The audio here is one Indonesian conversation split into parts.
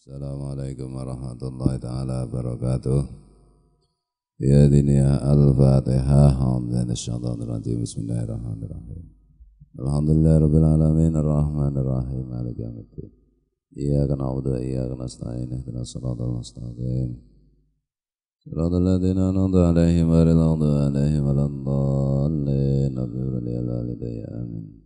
Assalamualaikum warahmatullahi ta'ala wabarakatuh. Ya dunia al-fatihah. Bismillahirrahmanirrahim. Alhamdulillah rabbil alamin ar-rahmanir-rahim maliki yaumiddin. Iyyaka na'budu wa iyyaka nasta'in ihdinas siratal mustaqim. Siratal ladzina an'amta 'alaihim ghairil maghdubi 'alaihim waladdallin. Amin.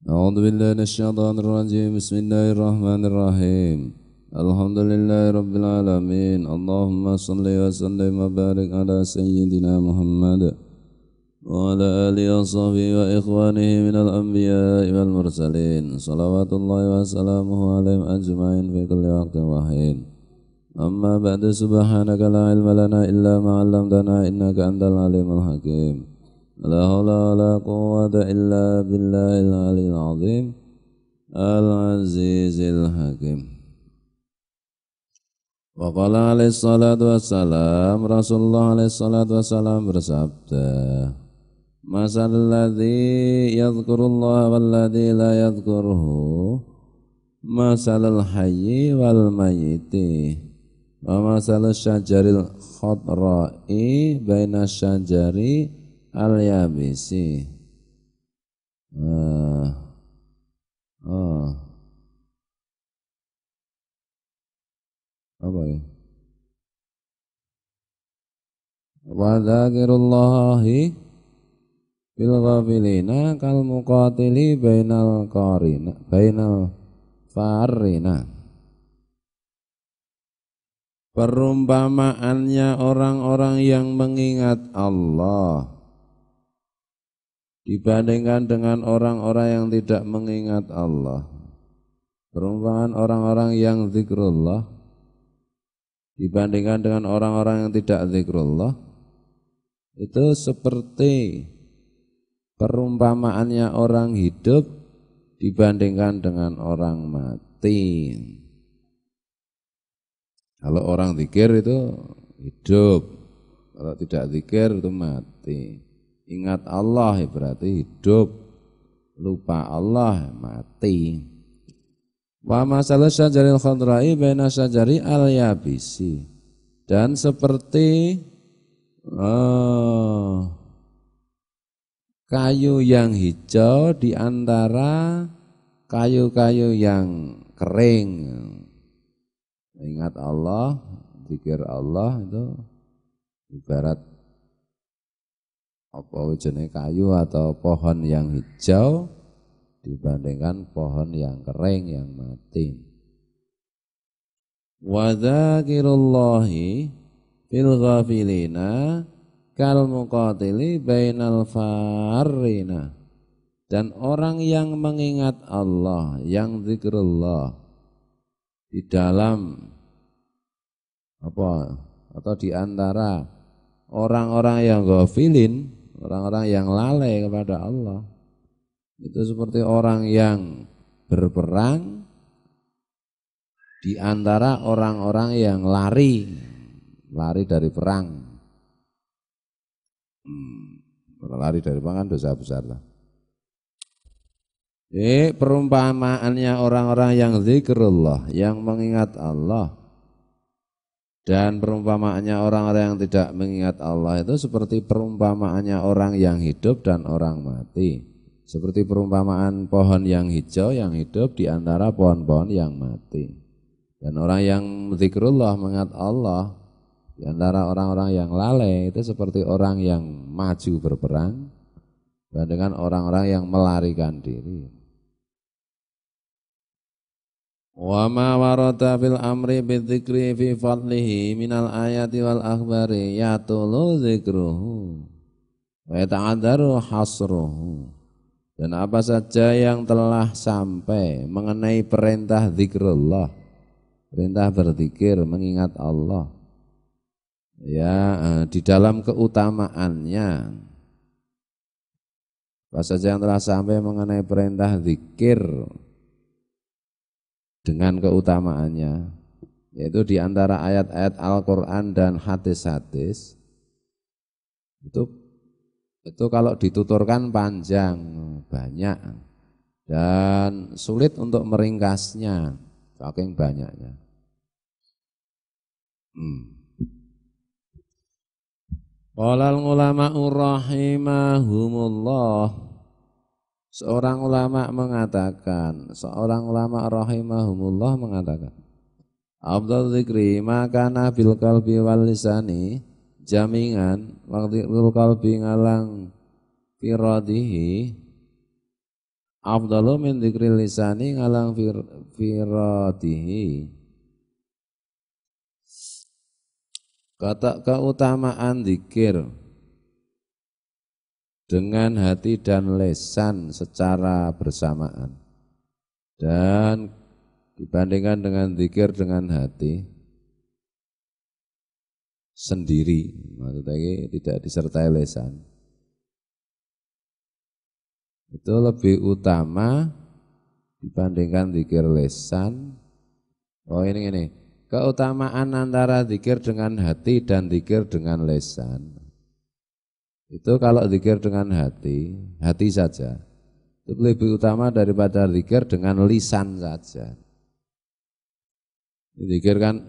A'udzu billahi minasyaitonir rajim. Bismillahirrahmanirrahim. Alhamdulillahi rabbil alamin. Allahumma shalli wa sallim wa barik ala sayyidina Muhammad wa ala alihi wa sahbihi wa ikhwanihi minal anbiya'i wal mursalin. Salawatullahi wa salamuhu alaihim ajma'in fi kulli waqtin wa hin. Amma ba'du, subhanaka la ilma lana illa ma 'allamtana innaka antal alimul hakim. La haula wa la quwwata illa billahil aliyyil azim al-azizil hakim. Wa qala alaihi salatu wassalam, Rasulullah alaihi salatu wassalam bersabda, masalul ladzi yadhkurullaha wal ladzi la yadhkuruhu masalul hayyi wal mayyiti wa masalus syajaril khadra'i baina syajari al-yabisi. Apa ya? Wa dzakirullahi bil ghafilina kal muqatili bainal farina. Perumpamaannya orang-orang yang mengingat Allah dibandingkan dengan orang-orang yang tidak mengingat Allah. Perumpamaan orang-orang yang zikrullah dibandingkan dengan orang-orang yang tidak zikrullah itu seperti perumpamaannya orang hidup dibandingkan dengan orang mati. Kalau orang zikir itu hidup, kalau tidak zikir itu mati. Ingat Allah berarti hidup, lupa Allah mati. Wa masalah syajaril khadra'i baina syajari al-yabisi. Dan seperti kayu yang hijau di antara kayu-kayu yang kering. Ingat Allah, zikir Allah itu ibarat apa jenis kayu atau pohon yang hijau dibandingkan pohon yang kering yang mati. Wa dzakirullahi fil ghafilina kal muqatili bainal farina. Dan orang yang mengingat Allah, yang zikrullah di dalam apa atau di antara orang-orang yang ghafilin, orang-orang yang lalai kepada Allah, itu seperti orang yang berperang di antara orang-orang yang lari dari perang. Lari dari perang kan dosa besar lah. Perumpamaannya orang-orang yang zikrullah, yang mengingat Allah, dan perumpamaannya orang-orang yang tidak mengingat Allah itu seperti perumpamaannya orang yang hidup dan orang mati. Seperti perumpamaan pohon yang hijau yang hidup di antara pohon-pohon yang mati. Dan orang yang zikrullah, mengingat Allah, di antara orang-orang yang lalai itu seperti orang yang maju berperang dengan orang-orang yang melarikan diri. Wa ma warata fil amri bidzikri fi fadlihi minal ayati wal akhbari yatulu zikruhu wa yata'adharu hasruhu. Dan apa saja yang telah sampai mengenai perintah zikrullah, perintah berzikir, mengingat Allah, ya di dalam keutamaannya, apa saja yang telah sampai mengenai perintah zikir dengan keutamaannya, yaitu di antara ayat-ayat Al-Quran dan hadis-hadis, itu kalau dituturkan panjang, banyak. dan sulit untuk meringkasnya saking banyaknya. Qalal ulama'u rahimahumullah. Seorang ulama rahimahumullah mengatakan, afdal dzikri maka bil qalbi wal lisani, jamingan waqtul qalbi ngalang firadihi, afdalu min dzikri lisani ngalang firadihi. Kata keutamaan zikir dengan hati dan lesan secara bersamaan dan dibandingkan dengan zikir dengan hati sendiri, maksudnya tidak disertai lesan, itu lebih utama dibandingkan zikir lesan. Oh ini keutamaan antara zikir dengan hati dan zikir dengan lesan. Itu kalau zikir dengan hati saja, itu lebih utama daripada zikir dengan lisan saja. Zikir kan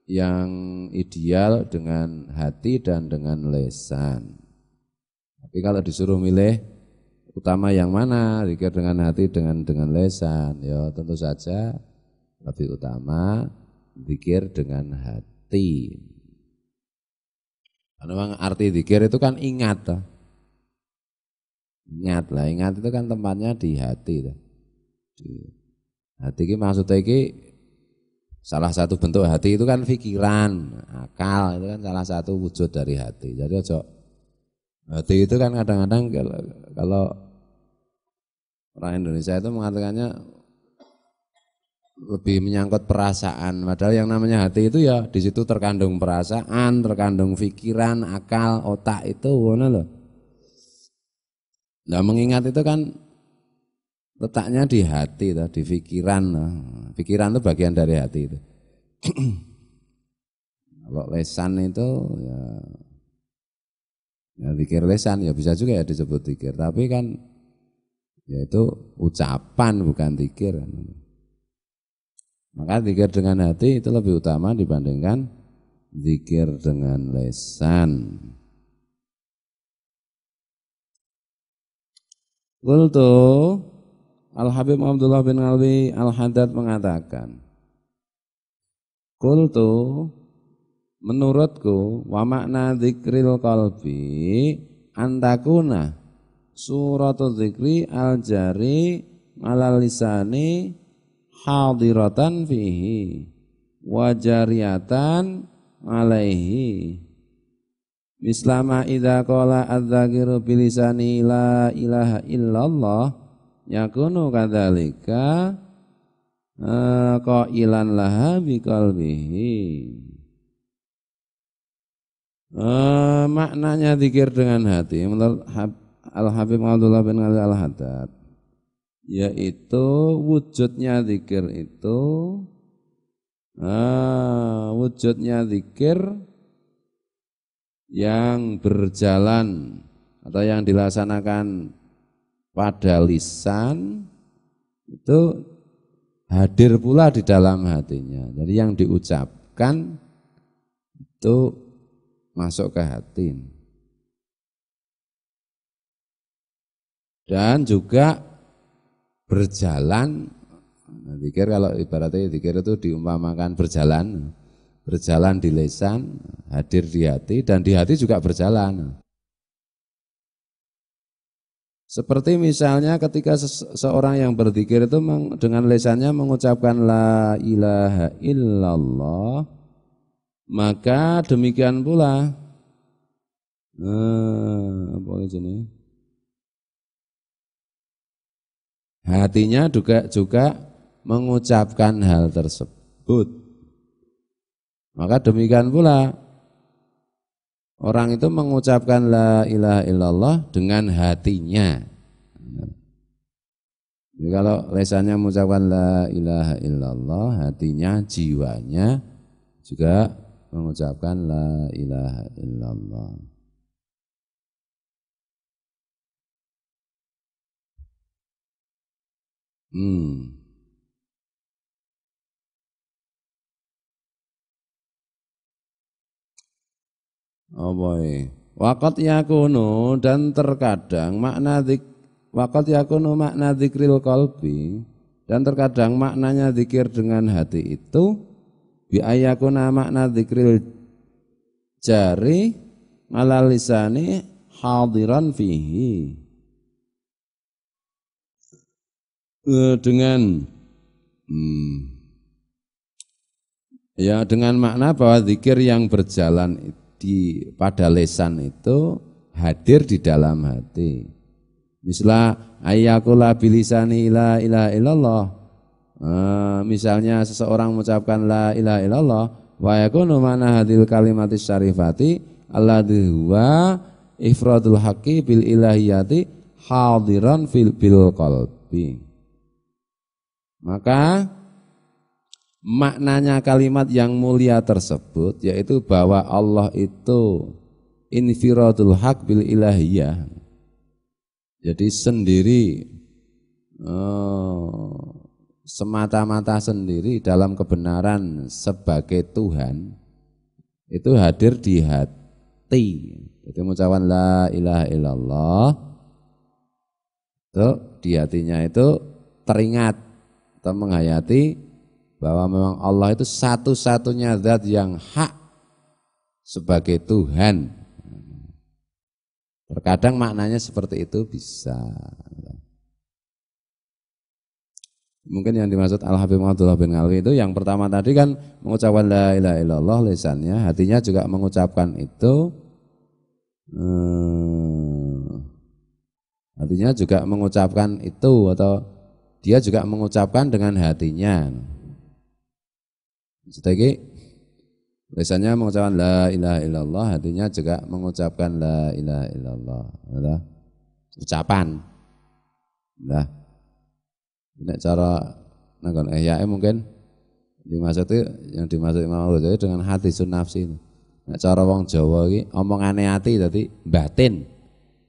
yang ideal dengan hati dan dengan lesan. Tapi kalau disuruh milih utama yang mana, zikir dengan hati dengan lesan, ya tentu saja lebih utama zikir dengan hati. Karena memang arti zikir itu kan ingat toh. Ingat itu kan tempatnya di hati toh. Di hati ini maksudnya ini salah satu bentuk hati itu kan pikiran, akal itu kan salah satu wujud dari hati. Jadi hati itu kan kadang-kadang kalau orang Indonesia itu mengatakannya lebih menyangkut perasaan, padahal yang namanya hati itu ya di situ terkandung perasaan, terkandung pikiran, akal, otak itu ngono loh. Nah, mengingat itu kan letaknya di hati, di pikiran. Pikiran itu bagian dari hati itu. Kalau lesan itu ya zikir lesan ya bisa juga ya disebut zikir, tapi kan ya itu ucapan bukan zikir. Maka zikir dengan hati itu lebih utama dibandingkan zikir dengan lesan. Qultu Al-Habib Abdullah bin Alwi Al-Haddad mengatakan, qultu menurutku wa makna zikril qalbi antakuna suratul zikri al-jari alal lisani hadiratan fihi wajariyatan alaihi mislama idza qala adz-dzakiru bilisani la ilaha illallah yakunu kadzalika qailan laha biqalbihi. Maknanya zikir dengan hati menurut Al-Habib Abdullah bin Ali Al-Haddad, yaitu wujudnya zikir itu wujudnya zikir yang berjalan atau yang dilaksanakan pada lisan itu hadir pula di dalam hatinya. Jadi yang diucapkan itu masuk ke hati. Dan juga berjalan, zikir kalau ibaratnya zikir itu diumpamakan berjalan di lisan, hadir di hati, dan di hati juga berjalan. Seperti misalnya ketika seorang yang berzikir itu dengan lisannya mengucapkan la ilaha illallah, maka demikian pula apa ini? Hatinya juga mengucapkan hal tersebut. Maka demikian pula orang itu mengucapkan la ilaha illallah dengan hatinya. Jadi kalau lesannya mengucapkan la ilaha illallah, hatinya, jiwanya juga mengucapkan la ilaha illallah. Apa iki? Waqat yakunu dan terkadang waqat yakunu makna dzikril qalbi dan terkadang maknanya zikir dengan hati itu bi ayakuna makna dzikril jari ala lisani hadiran fihi. Dengan makna bahwa zikir yang berjalan pada lesan itu hadir di dalam hati. Misalnya ayyakula bilisani la ilaha illallah. Misalnya seseorang mengucapkan la ilaha illallah wa yakunu mana hadil kalimatis syarifati alladhi huwa ifradul haqqi bil ilahiyati hadiran bil qalbi. Maka maknanya kalimat yang mulia tersebut yaitu bahwa Allah itu infiradul haq bil ilahiyah. Jadi sendiri semata-mata sendiri dalam kebenaran sebagai Tuhan itu hadir di hati. Jadi mengucapkan la ilaha illallah itu di hatinya itu teringat atau menghayati bahwa memang Allah itu satu-satunya zat yang hak sebagai Tuhan. Terkadang maknanya seperti itu bisa. Mungkin yang dimaksud Al-Habib Abdullah bin Alwi itu yang pertama tadi kan mengucapkan la ilaha illallah lisannya, hatinya juga mengucapkan itu. Hatinya juga mengucapkan itu atau dia juga mengucapkan dengan hatinya. Sedangkan lisannya mengucapkan la ilaha illallah, hatinya juga mengucapkan la ilaha illallah. Ada ucapan. Nah, nek cara nanggon mungkin dimaksud itu yang dimaksud Imam Ghazali dengan hati sunafsi. Nek cara wong Jawa iki omongane ati dadi batin.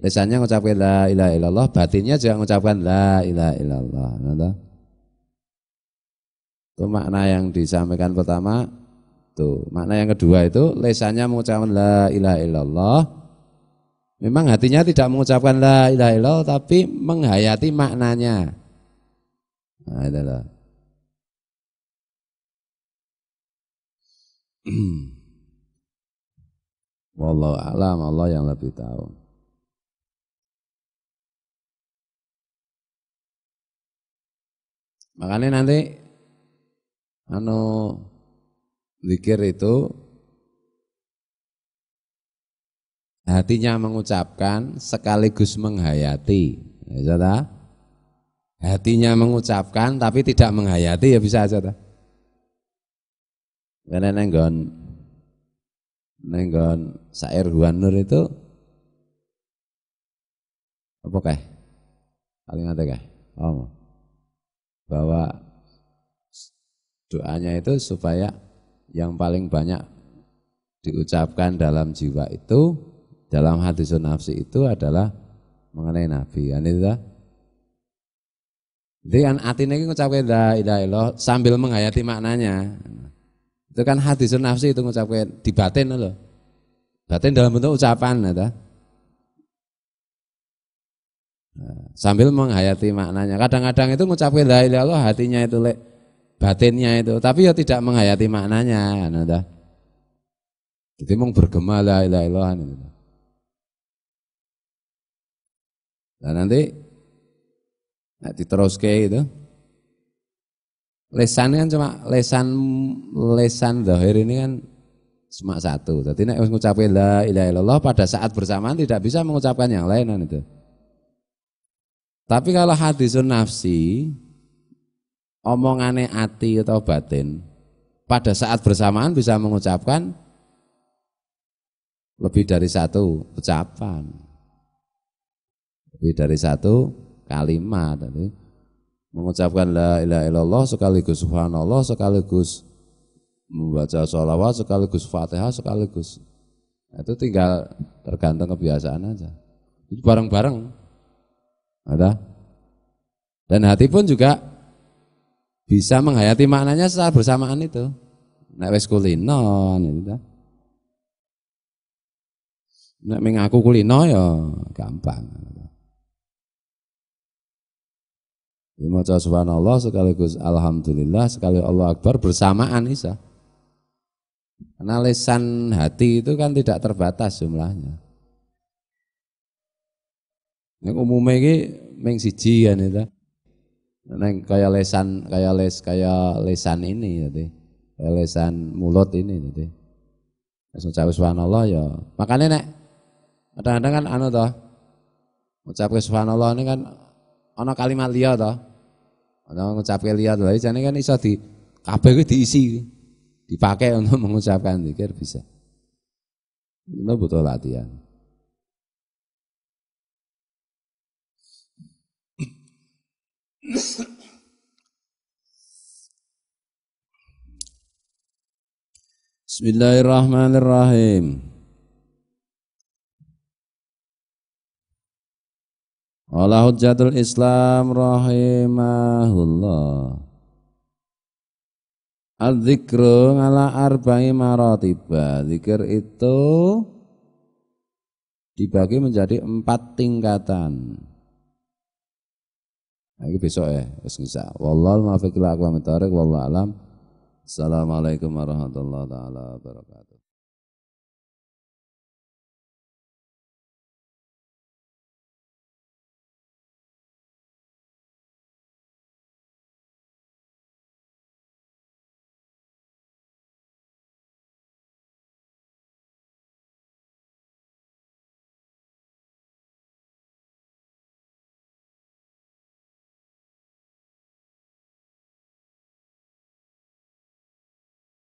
Lisannya mengucapkan la ilaha illallah, batinnya juga mengucapkan la ilaha illallah. Nah, itu makna yang disampaikan pertama. Tuh, makna yang kedua itu lisannya mengucapkan la ilaha illallah. Memang hatinya tidak mengucapkan la ilaha illallah tapi menghayati maknanya. Nah, itulah. Wallahu a'lam, Allah yang lebih tahu. Makanya nanti zikir itu hatinya mengucapkan sekaligus menghayati. Ya, tak? Hatinya mengucapkan tapi tidak menghayati ya bisa aja tak? Karena nenggon syair Huan Nur itu apa kah? Kalimatnya kah? Oh, bahwa doanya itu supaya yang paling banyak diucapkan dalam jiwa itu, dalam hati nafsi itu adalah mengenai Nabi. Kan itu dah. Jadi kan atine iki ngucapke la ilaha illallah sambil menghayati maknanya. Itu kan hati nafsi itu ngucapke di batin lho. Batin dalam bentuk ucapan ya. Sambil menghayati maknanya. Kadang-kadang itu ngucapke la ilaha illallah hatinya itu batinnya itu, tapi ya tidak menghayati maknanya, nah, jadi mau bergema la ilaha illallah. Nah nanti diteruske itu, lesan kan cuma lesan zahir ini kan cuma satu. Jadi nek mengucapkan la ilaha illallah pada saat bersamaan tidak bisa mengucapkan yang lain kan itu. Tapi kalau hadisun nafsi omongane ati atau batin pada saat bersamaan bisa mengucapkan lebih dari satu ucapan, lebih dari satu kalimat. Jadi mengucapkan la ilaha illallah sekaligus subhanallah sekaligus membaca sholawat sekaligus fatihah sekaligus. Itu tinggal tergantung kebiasaan aja. Itu bareng-bareng ada. Dan hati pun juga bisa menghayati maknanya secara bersamaan itu. Nek wis kulino gitu. Nek mengaku kulino ya gampang. Maca subhanallah sekaligus alhamdulillah sekali Allah akbar bersamaan isa. Karena lisan hati itu kan tidak terbatas jumlahnya. Nek umumnya iki mung siji kan itu. Nek kaya lesan ini gitu. Kaya lesan mulut ini gitu. Ucap subhanallah ya. Makanya nek kadang-kadang kan anu toh. Ucap subhanallah ini kan ana kalimat liya toh. Ana ngucapke liya lha jane kan iso di kabeh kuwi diisi. Dipakai untuk mengucapkan zikir bisa. Itu butuh latihan. Bismillahirrahmanirrahim. Wala hujjatul Islam rahimahullah. Al-dzikru ala arba'i maratiba. Zikir itu dibagi menjadi 4 tingkatan. Nah, ini besok ya, bisa. Wallahul muwaffiq ila aqwamit thoriq wallahu alam. Assalamualaikum warahmatullahi wabarakatuh.